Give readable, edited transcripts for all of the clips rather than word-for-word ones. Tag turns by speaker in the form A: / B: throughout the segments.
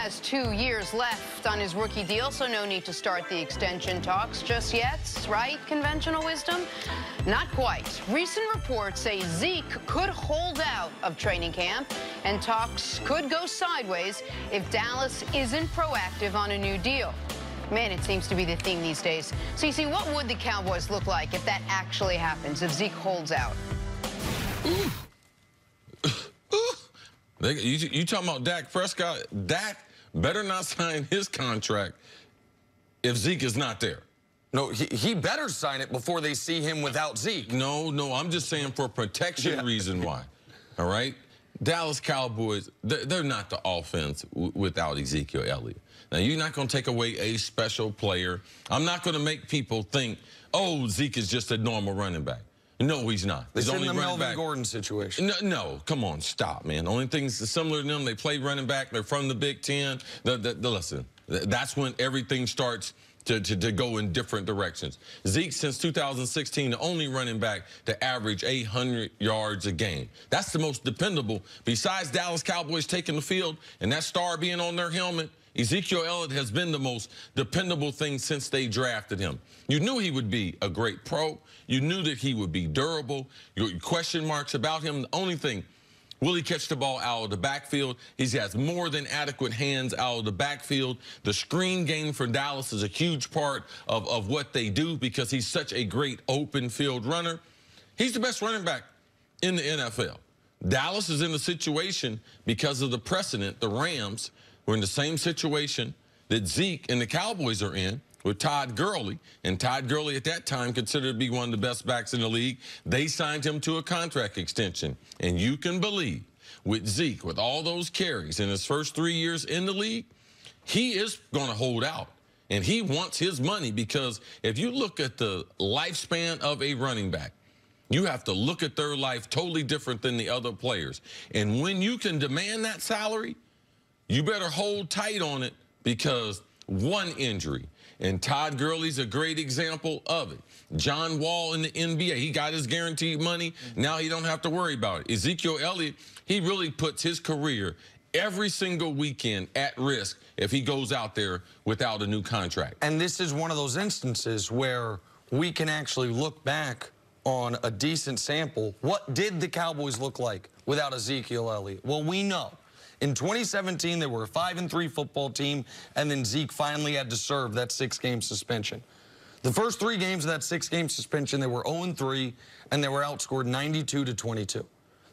A: has 2 years left on his rookie deal, so no need to start the extension talks just yet, right? Conventional wisdom? Not quite. Recent reports say Zeke could hold out of training camp, and talks could go sideways if Dallas isn't proactive on a new deal. Man, it seems to be the theme these days. CeCe, what would the Cowboys look like if that actually happens, if Zeke holds out?
B: You talking about Dak Prescott? Dak better not sign his contract if Zeke is not there.
C: No, he better sign it before they see him without Zeke.
B: No, I'm just saying for protection reason why. All right? Dallas Cowboys, they're not the offense without Ezekiel Elliott. Now, you're not going to take away a special player. I'm not going to make people think, oh, Zeke is just a normal running back. No, he's not.
C: It's in the Melvin Gordon situation.
B: No, come on, stop, man. The only thing similar to them, they play running back. They're from the Big Ten. Listen, that's when everything starts to go in different directions. Zeke, since 2016, the only running back to average 800 yards a game. That's the most dependable. Besides Dallas Cowboys taking the field and that star being on their helmet, Ezekiel Elliott has been the most dependable thing since they drafted him. You knew he would be a great pro. You knew that he would be durable. Your question marks about him. The only thing, will he catch the ball out of the backfield? He has more than adequate hands out of the backfield. The screen game for Dallas is a huge part of what they do because he's such a great open field runner. He's the best running back in the NFL. Dallas is in the situation because of the precedent. The Rams were in the same situation that Zeke and the Cowboys are in with Todd Gurley. And Todd Gurley at that time considered to be one of the best backs in the league. They signed him to a contract extension. And you can believe with Zeke, with all those carries in his first 3 years in the league, he is going to hold out. And he wants his money because if you look at the lifespan of a running back, you have to look at their life totally different than the other players. And when you can demand that salary, you better hold tight on it because one injury, and Todd Gurley's a great example of it. John Wall in the NBA, he got his guaranteed money. Now he don't have to worry about it. Ezekiel Elliott, he really puts his career every single weekend at risk if he goes out there without a new contract.
C: And this is one of those instances where we can actually look back on a decent sample. What did the Cowboys look like without Ezekiel Elliott? Well, we know. In 2017, they were a 5-3 football team, and then Zeke finally had to serve that 6-game suspension. The first 3 games of that 6-game suspension, they were 0-3, and they were outscored 92-22.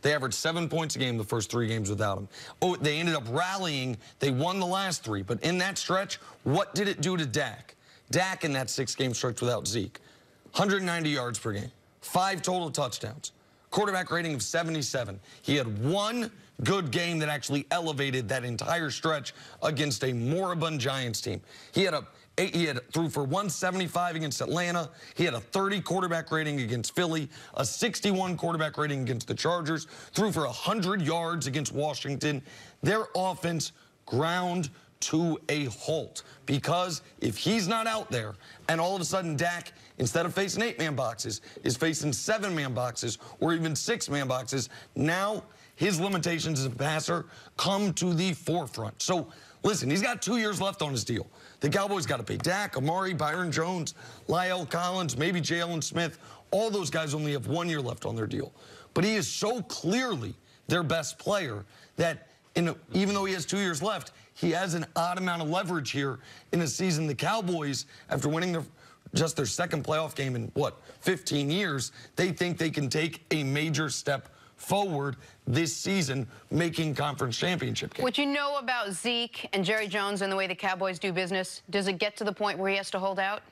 C: They averaged 7 points a game the first 3 games without him. Oh, they ended up rallying. They won the last 3, but in that stretch, what did it do to Dak? Dak in that 6-game stretch without Zeke, 190 yards per game, 5 total touchdowns, quarterback rating of 77. He had 1 good game that actually elevated that entire stretch against a moribund Giants team. He threw for 175 against Atlanta. He had a 30 quarterback rating against Philly, a 61 quarterback rating against the Chargers, threw for 100 yards against Washington. Their offense ground to a halt because if he's not out there and all of a sudden Dak, instead of facing 8-man boxes, is facing 7-man boxes or even 6-man boxes, now his limitations as a passer come to the forefront. So, listen, he's got 2 years left on his deal. The Cowboys got to pay Dak, Amari, Byron Jones, Lyle Collins, maybe Jalen Smith. All those guys only have 1 year left on their deal. But he is so clearly their best player that even though he has 2 years left, he has an odd amount of leverage here in a season. The Cowboys, after winning just their second playoff game in, 15 years, they think they can take a major step forward this season, making conference championship games.
A: What you know about Zeke and Jerry Jones and the way the Cowboys do business, does it get to the point where he has to hold out?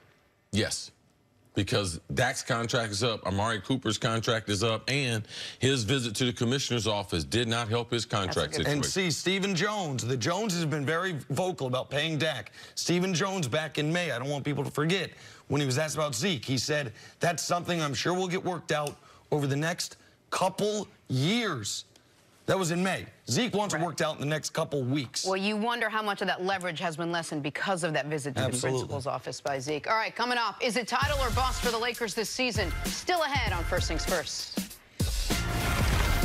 B: Yes, because Dak's contract is up, Amari Cooper's contract is up, and his visit to the commissioner's office did not help his contract situation.
C: And see, Stephen Jones, the Joneses have been very vocal about paying Dak. Stephen Jones back in May, I don't want people to forget, when he was asked about Zeke, he said, that's something I'm sure will get worked out over the next couple years. That was in May. Zeke wants it worked out in the next couple weeks.
A: Well, you wonder how much of that leverage has been lessened because of that visit to the principal's office by Zeke. All right, coming up, is it title or bust for the Lakers this season? Still ahead on First Things First.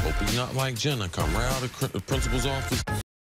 B: Hope he's not like Jenna. Come right out of the principal's office.